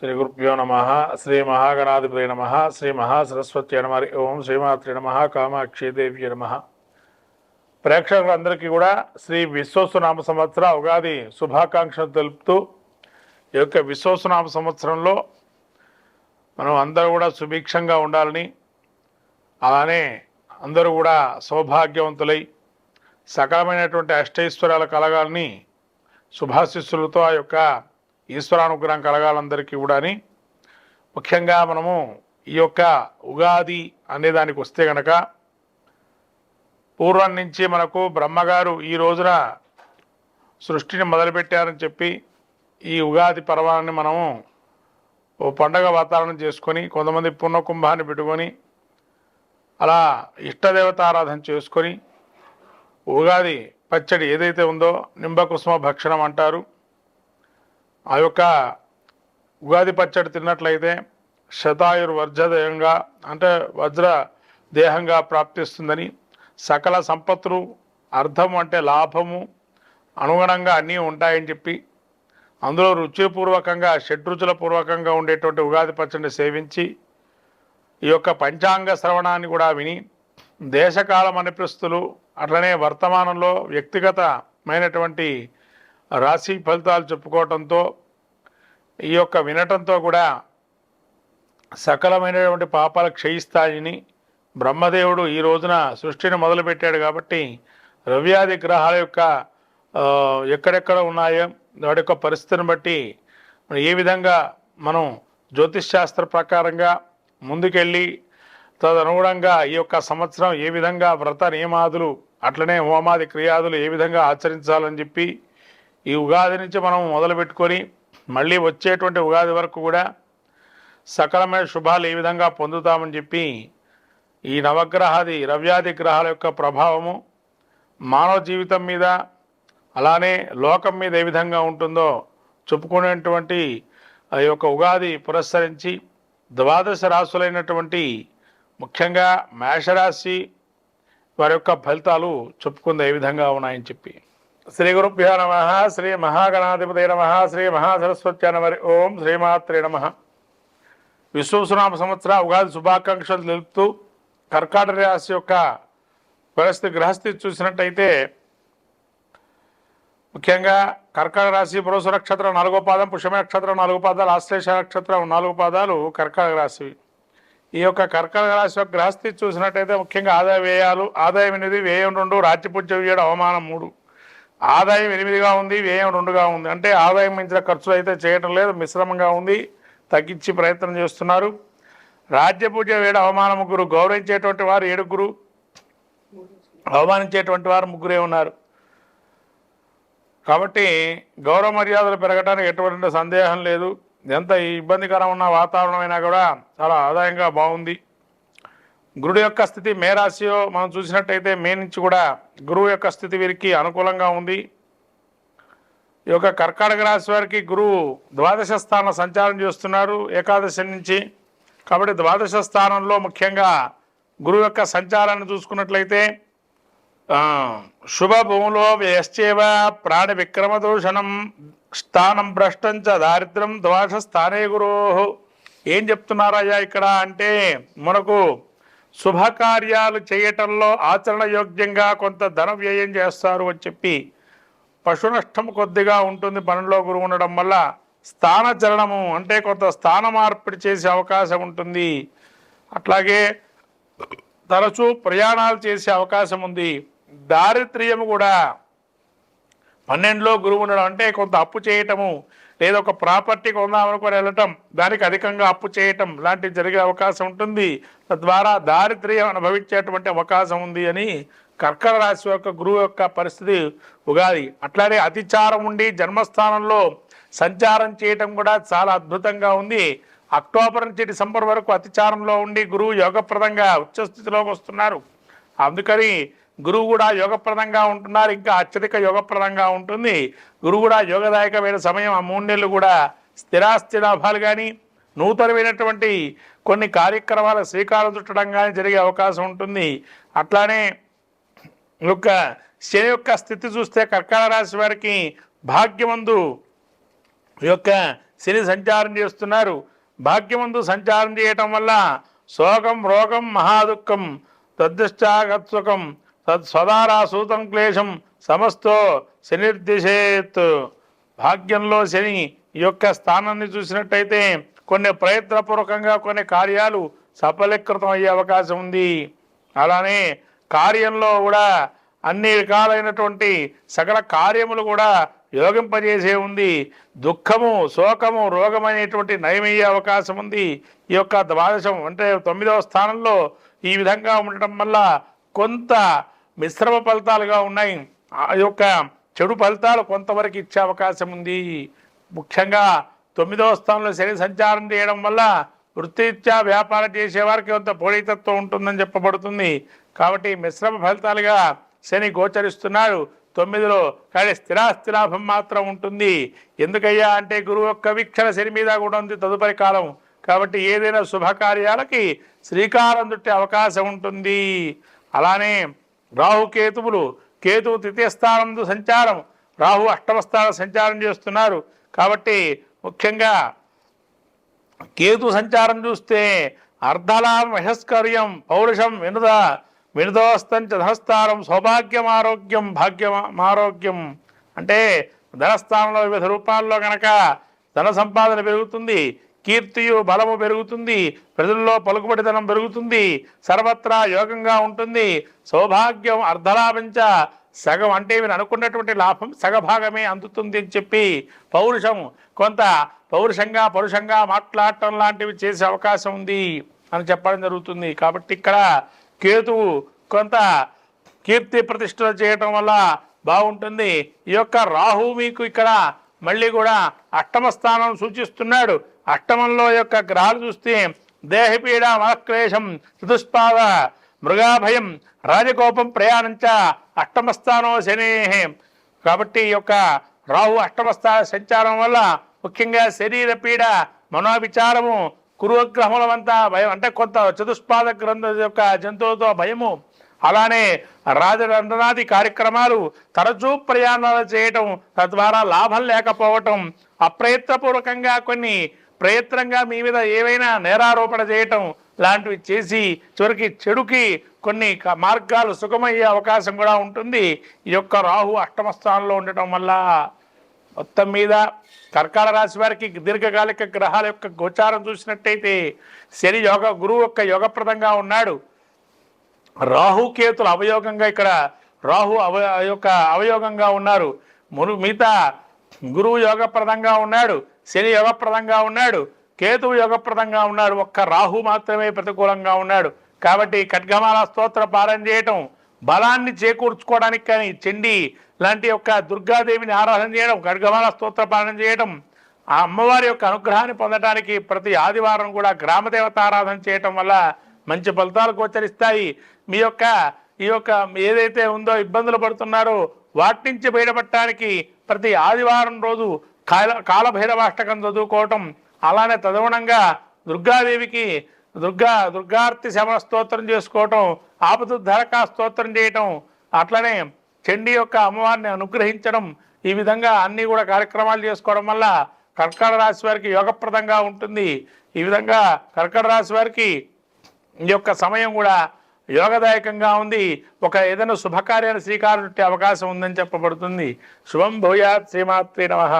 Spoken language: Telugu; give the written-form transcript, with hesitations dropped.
శ్రీ గురుభ్యో నమ. శ్రీ మహాగణాధిపతి నమ. శ్రీ మహాసరస్వతి నమ. ఓం శ్రీమాత్రి నమ. కామాక్షిదేవి నమ. ప్రేక్షకులందరికీ కూడా శ్రీ విశ్వసునామ సంవత్సర ఉగాది శుభాకాంక్షలు తెలుపుతూ ఈ యొక్క విశ్వసునామ సంవత్సరంలో మనం అందరూ కూడా సుభిక్షంగా ఉండాలని, అలానే అందరూ కూడా సౌభాగ్యవంతులై సకలమైనటువంటి అష్టైశ్వర్యాలు కలగాలని శుభాశిస్సులతో ఆ యొక్క ఈశ్వరానుగ్రహం కలగాలందరికీ కూడా అని, ముఖ్యంగా మనము ఈ యొక్క ఉగాది అనేదానికి వస్తే కనుక పూర్వం నుంచి మనకు బ్రహ్మగారు ఈ రోజున సృష్టిని మొదలుపెట్టారని చెప్పి ఈ ఉగాది పర్వాన్ని మనము ఓ పండగ వాతావరణం చేసుకొని, కొంతమంది పుణ్యకుంభాన్ని పెట్టుకొని అలా ఇష్టదేవతారాధన చేసుకొని ఉగాది పచ్చడి ఏదైతే ఉందో నింబకుసుమ భక్షణం అంటారు. ఆ యొక్క ఉగాది పచ్చడి తిన్నట్లయితే శతాయుర్వర్జదేహంగా అంటే వజ్ర దేహంగా ప్రాప్తిస్తుందని, సకల సంపత్తులు అర్థము అంటే లాభము అనుగుణంగా అన్నీ ఉంటాయని చెప్పి, అందులో రుచిపూర్వకంగా షడ్రుచుల పూర్వకంగా ఉండేటువంటి ఉగాది పచ్చడిని సేవించి ఈ యొక్క పంచాంగ శ్రవణాన్ని కూడా విని దేశకాల మనిపిస్తులు అట్లనే వర్తమానంలో వ్యక్తిగతమైనటువంటి రాశి ఫలితాలు చెప్పుకోవటంతో ఈ యొక్క వినటంతో కూడా సకలమైనటువంటి పాపాలు క్షయిస్తాయని బ్రహ్మదేవుడు ఈ రోజున సృష్టిని మొదలుపెట్టాడు. కాబట్టి రవ్యాది గ్రహాల యొక్క ఎక్కడెక్కడ ఉన్నాయో వాటి యొక్క పరిస్థితిని బట్టి ఏ విధంగా మనం జ్యోతిష్ శాస్త్ర ప్రకారంగా ముందుకెళ్ళి తదనుగుణంగా ఈ యొక్క సంవత్సరం ఏ విధంగా వ్రత నియమాదులు అట్లనే హోమాది క్రియాదులు ఏ విధంగా ఆచరించాలని చెప్పి ఈ ఉగాది నుంచి మనం మొదలుపెట్టుకొని మళ్ళీ వచ్చేటువంటి ఉగాది వరకు కూడా సకలమైన శుభాలు ఏ విధంగా పొందుతామని చెప్పి ఈ నవగ్రహాది రవ్యాది గ్రహాల యొక్క ప్రభావము మానవ జీవితం మీద అలానే లోకం మీద ఏ విధంగా ఉంటుందో చెప్పుకునేటువంటి ఈ యొక్క ఉగాది పురస్కరించి ద్వాదశ రాశులైనటువంటి ముఖ్యంగా మేషరాశి వారి యొక్క ఫలితాలు చెప్పుకుంది ఏ విధంగా ఉన్నాయని చెప్పి. శ్రీ గురుభ్యో నమ. శ్రీ మహాగణాధిపతి నమ. శ్రీ మహాసరస్వతి నమ. ఓం శ్రీమాత్రే నమ. విశ్వసునామ సంవత్సర ఉగాది శుభాకాంక్షలు తెలుపుతూ కర్కాటక రాశి యొక్క పరిస్థితి గ్రహస్థితి చూసినట్టయితే ముఖ్యంగా కర్కాటక రాశి పురుష నక్షత్రం 4వ పాదం, పుష్యమ నక్షత్రం 4 పాదాలు, ఆశ్లేష నక్షత్రం 4 పాదాలు కర్కాటక రాశి. ఈ యొక్క కర్కాటక రాశి యొక్క గ్రహస్థితి చూసినట్టయితే ముఖ్యంగా ఆదాయ వ్యయాలు, ఆదాయం 8, వ్యయం 2, రాజ్యపూజ్య 7, అవమానం 3. ఆదాయం 8గా ఉంది, వ్యయం 2గా ఉంది. అంటే ఆదాయం మించిన ఖర్చులు అయితే చేయటం లేదు, మిశ్రమంగా ఉంది, తగ్గించి ప్రయత్నం చేస్తున్నారు. రాజ్యపూజ్య 7, అవమానం 3. గౌరవించేటువంటి వారు 7, అవమానించేటువంటి వారు 3 ఉన్నారు. కాబట్టి గౌరవ మర్యాదలు పెరగడానికి ఎటువంటి సందేహం లేదు. ఎంత ఇబ్బందికరం ఉన్న వాతావరణమైనా కూడా చాలా ఆదాయంగా బాగుంది. గురుడు యొక్క స్థితి మే రాశిలో మనం చూసినట్టయితే మే నుంచి కూడా గురువు యొక్క స్థితి వీరికి అనుకూలంగా ఉంది. ఈ యొక్క కర్కాటక రాశి వారికి గురువు ద్వాదశ స్థానం సంచారం చేస్తున్నారు ఏకాదశి నుంచి. కాబట్టి ద్వాదశ స్థానంలో ముఖ్యంగా గురువు యొక్క సంచారాన్ని చూసుకున్నట్లయితే శుభ భూమిలో వ్యశ్చేవ ప్రాణి విక్రమ దూషణం స్థానం భ్రష్టంచ దారిద్ర్యం ద్వాదశ స్థానే గురో. ఏం చెప్తున్నారయ్యా ఇక్కడ అంటే మనకు శుభకార్యాలు చేయటంలో ఆచరణ యోగ్యంగా కొంత ధన వ్యయం చేస్తారు అని చెప్పి, పశు నష్టం కొద్దిగా ఉంటుంది పనిలో గురువు ఉండడం వల్ల, స్థానచలనము అంటే కొంత స్థాన మార్పిడి చేసే అవకాశం ఉంటుంది. అట్లాగే తరచూ ప్రయాణాలు చేసే అవకాశం ఉంది. దారిద్ర్యము కూడా 12లో గురువు ఉండడం అంటే కొంత అప్పు చేయటము, లేదా ఒక ప్రాపర్టీ కొందామనుకొని వెళ్ళటం, దానికి అధికంగా అప్పు చేయటం లాంటివి జరిగే అవకాశం ఉంటుంది. తద్వారా దారిద్ర్యం అనుభవించేటువంటి అవకాశం ఉంది అని కర్కాటక రాశి యొక్క గురువు యొక్క పరిస్థితి ఉగాది. అట్లానే అతిచారం ఉండి జన్మస్థానంలో సంచారం చేయటం కూడా చాలా అద్భుతంగా ఉంది. అక్టోబర్ నుంచి డిసెంబర్ వరకు అతిచారంలో ఉండి గురువు యోగప్రదంగా ఉచ్చస్థితిలోకి వస్తున్నారు. అందుకని గురువు కూడా యోగప్రదంగా ఉంటున్నారు, ఇంకా అత్యధిక యోగప్రదంగా ఉంటుంది. గురువు కూడా యోగదాయకమైన సమయం. ఆ 3 నెలలు కూడా స్థిరాస్తి లాభాలు కానీ నూతనమైనటువంటి కొన్ని కార్యక్రమాల శ్రీకారం చుట్టడం కానీ జరిగే అవకాశం ఉంటుంది. అట్లానే యొక్క శని యొక్క స్థితి చూస్తే కర్కాటక రాశి వారికి భాగ్యమందు ఈ యొక్క శని సంచారం చేస్తున్నారు. భాగ్యమందు సంచారం చేయటం వల్ల శోకం రోగం మహాదుఃఖం తద్దుశ్చాగత్సుఖం తత్స్వదారా సూతం క్లేశం సమస్తో శనిర్దిశేత్. భాగ్యంలో శని ఈ యొక్క స్థానాన్ని చూసినట్టయితే కొన్ని ప్రయత్నపూర్వకంగా కొన్ని కార్యాలు సఫలీకృతం అయ్యే అవకాశం ఉంది. అలానే కార్యంలో కూడా అన్ని రకాలైనటువంటి సకల కార్యములు కూడా యోగింపజేసే ఉంది. దుఃఖము శోకము రోగం అనేటువంటి నయమయ్యే అవకాశం ఉంది. ఈ యొక్క ద్వాదశం అంటే 9వ స్థానంలో ఈ విధంగా ఉండటం వల్ల కొంత మిశ్రమ ఫలితాలుగా ఉన్నాయి. ఆ యొక్క చెడు ఫలితాలు కొంతవరకు ఇచ్చే అవకాశం ఉంది. ముఖ్యంగా 9వ స్థానంలో శని సంచారం చేయడం వల్ల వృత్తిరీత్యా వ్యాపారం చేసేవారికి కొంత పోటీతత్వం ఉంటుందని చెప్పబడుతుంది. కాబట్టి మిశ్రమ ఫలితాలుగా శని గోచరిస్తున్నాడు 9లో. కానీ స్థిరాస్తి లాభం మాత్రం ఉంటుంది. ఎందుకయ్యా అంటే గురువు యొక్క వీక్షణ శని మీద కూడా ఉంది తదుపరి కాలం. కాబట్టి ఏదైనా శుభకార్యాలకి శ్రీకారం చుట్టే అవకాశం ఉంటుంది. అలానే రాహుకేతువులు, కేతువు 3వ స్థానంలో సంచారం, రాహు 8వ స్థానం సంచారం చేస్తున్నారు. కాబట్టి ముఖ్యంగా కేతు సంచారం చూస్తే అర్ధలాభం యశస్కర్యం పౌరుషం వినుదోస్తం ధనస్థానం సౌభాగ్యం ఆరోగ్యం భాగ్యమారోగ్యం. అంటే ధనస్థానంలో వివిధ రూపాల్లో కనుక ధన సంపాదన పెరుగుతుంది, కీర్తియు బలము పెరుగుతుంది, ప్రజల్లో పలుకుబడితనం పెరుగుతుంది, సర్వత్రా యోగంగా ఉంటుంది. సౌభాగ్యం అర్ధలాభంచ సగం అంటే మీరు అనుకున్నటువంటి లాభం సగభాగమే అందుతుంది అని చెప్పి పౌరుషం కొంత పరుషంగా మాట్లాడటం లాంటివి చేసే అవకాశం ఉంది అని చెప్పడం జరుగుతుంది. కాబట్టి ఇక్కడ కేతువు కొంత కీర్తి ప్రతిష్టలు చేయటం వల్ల బాగుంటుంది. ఈ యొక్క రాహు మీకు ఇక్కడ మళ్ళీ కూడా 8వ స్థానం సూచిస్తున్నాడు. 8మంలో యొక్క గ్రహాలు చూస్తే దేహపీడ మనక్లేశం చతుష్పాద మృగాభయం రాజకోపం ప్రయాణంచ 8వ స్థానం శని. కాబట్టి ఈ యొక్క రాహు 8వ స్థాన సంచారం వల్ల ముఖ్యంగా శరీర పీడ మనోవిచారము కురుగ్రహములమంతా భయం అంటే కొంత చతుష్పాద గ్రంథ యొక్క జంతువులతో భయము, అలానే రాజరంధనాది కార్యక్రమాలు తరచూ ప్రయాణాలు చేయటం, తద్వారా లాభం లేకపోవటం, అప్రయత్నపూర్వకంగా కొన్ని ప్రయత్నంగా మీ మీద ఏవైనా నేరారోపణ చేయటం లాంటివి చేసి చివరికి చెడుకి కొన్ని మార్గాలు సుఖమయ్యే అవకాశం కూడా ఉంటుంది. ఈ యొక్క రాహు 8వ స్థానంలో ఉండటం వల్ల మొత్తం మీద కర్కాటక రాశి వారికి దీర్ఘకాలిక గ్రహాల యొక్క గోచారం చూసినట్టయితే శని గురువు యొక్క యోగప్రదంగా ఉన్నాడు. రాహుకేతులు అవయోగంగా ఇక్కడ రాహు అవయోగంగా ఉన్నారు. మిగతా గురువు యోగప్రదంగా ఉన్నాడు, శని యోగప్రదంగా ఉన్నాడు, కేతువు యోగప్రదంగా ఉన్నాడు. ఒక్క రాహు మాత్రమే ప్రతికూలంగా ఉన్నాడు. కాబట్టి ఖడ్గమాల స్తోత్ర పారాయణ చేయటం బలాన్ని చేకూర్చుకోవడానికి, కానీ చండీ లాంటి యొక్క దుర్గాదేవిని ఆరాధన చేయడం, ఖడ్గమాల స్తోత్ర పారాయణ చేయడం, ఆ అమ్మవారి యొక్క అనుగ్రహాన్ని పొందడానికి ప్రతి ఆదివారం కూడా గ్రామదేవత ఆరాధన చేయటం వల్ల మంచి ఫలితాలు గోచరిస్తాయి. మీ యొక్క ఈ యొక్క ఏదైతే ఉందో ఇబ్బందులు పడుతున్నారో వాటి నుంచి బయటపడటానికి ప్రతి ఆదివారం రోజు కాలభైరవాష్టకం చదువుకోవటం, అలానే తదనుగుణంగా దుర్గాదేవికి దుర్గార్తి శమన స్తోత్రం చేసుకోవటం, ఆపదుద్ధరక స్తోత్రం చేయటం, అట్లనే చండీ యొక్క అమ్మవారిని అనుగ్రహించడం, ఈ విధంగా అన్నీ కూడా కార్యక్రమాలు చేసుకోవడం వల్ల కర్కాటక రాశి వారికి యోగప్రదంగా ఉంటుంది. ఈ విధంగా కర్కాటక రాశి వారికి ఈ యొక్క సమయం కూడా యోగదాయకంగా ఉంది. ఒక ఏదైనా శుభకార్యాన్ని శ్రీకారం చుట్టే అవకాశం ఉందని చెప్పబడుతుంది. శుభం భూయాత్. శ్రీమాత్రే నమః.